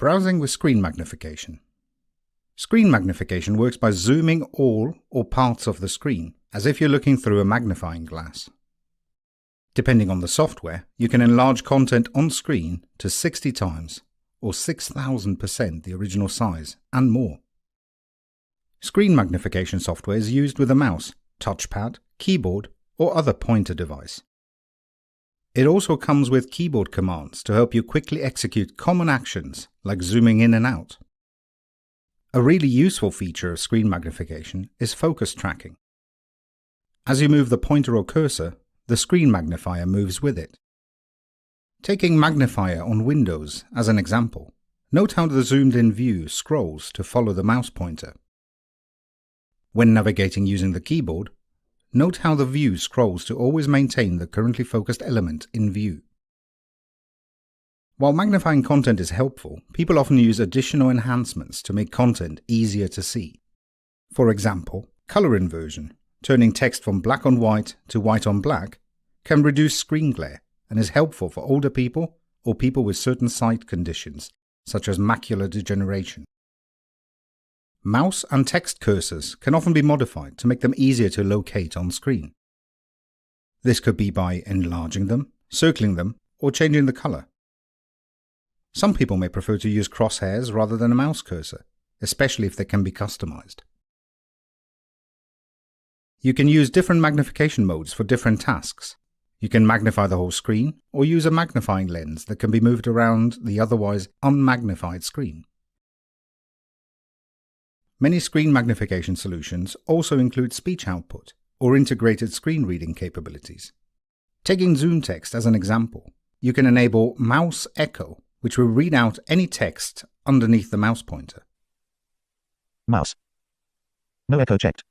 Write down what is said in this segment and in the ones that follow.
Browsing with screen magnification. Screen magnification works by zooming all or parts of the screen, as if you're looking through a magnifying glass. Depending on the software, you can enlarge content on screen to 60 times or 6,000% the original size and more. Screen magnification software is used with a mouse, touchpad, keyboard, or other pointer device. It also comes with keyboard commands to help you quickly execute common actions like zooming in and out. A really useful feature of screen magnification is focus tracking. As you move the pointer or cursor, the screen magnifier moves with it. Taking Magnifier on Windows as an example, note how the zoomed-in view scrolls to follow the mouse pointer. When navigating using the keyboard, note how the view scrolls to always maintain the currently focused element in view. While magnifying content is helpful, people often use additional enhancements to make content easier to see. For example, color inversion, turning text from black on white to white on black, can reduce screen glare and is helpful for older people or people with certain sight conditions, such as macular degeneration. Mouse and text cursors can often be modified to make them easier to locate on screen. This could be by enlarging them, circling them, or changing the color. Some people may prefer to use crosshairs rather than a mouse cursor, especially if they can be customized. You can use different magnification modes for different tasks. You can magnify the whole screen or use a magnifying lens that can be moved around the otherwise unmagnified screen. Many screen magnification solutions also include speech output or integrated screen reading capabilities. Taking Zoom text as an example, you can enable mouse echo, which will read out any text underneath the mouse pointer. Mouse. No echo checked.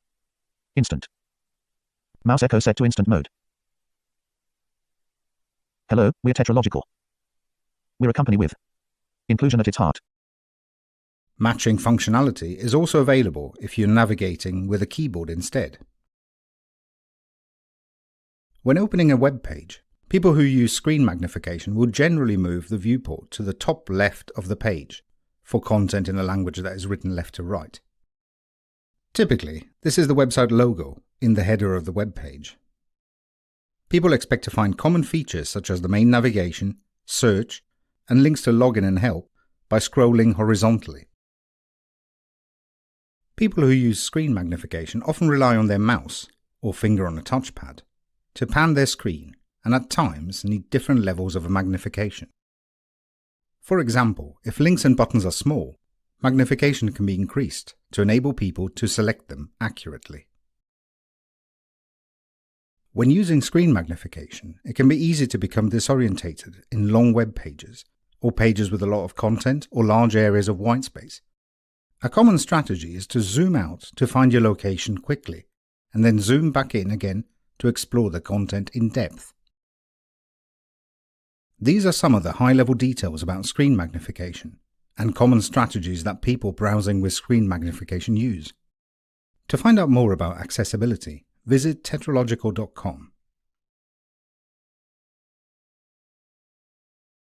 Instant. Mouse echo set to instant mode. Hello, we're tetralogical. We're a company with inclusion at its heart. Matching functionality is also available if you're navigating with a keyboard instead. When opening a web page, people who use screen magnification will generally move the viewport to the top left of the page for content in a language that is written left to right. Typically, this is the website logo in the header of the web page. People expect to find common features such as the main navigation, search, and links to login and help by scrolling horizontally. People who use screen magnification often rely on their mouse or finger on a touchpad to pan their screen and at times need different levels of magnification. For example, if links and buttons are small, magnification can be increased to enable people to select them accurately. When using screen magnification, it can be easy to become disorientated in long web pages or pages with a lot of content or large areas of white space. A common strategy is to zoom out to find your location quickly and then zoom back in again to explore the content in depth. These are some of the high-level details about screen magnification and common strategies that people browsing with screen magnification use. To find out more about accessibility, visit tetralogical.com.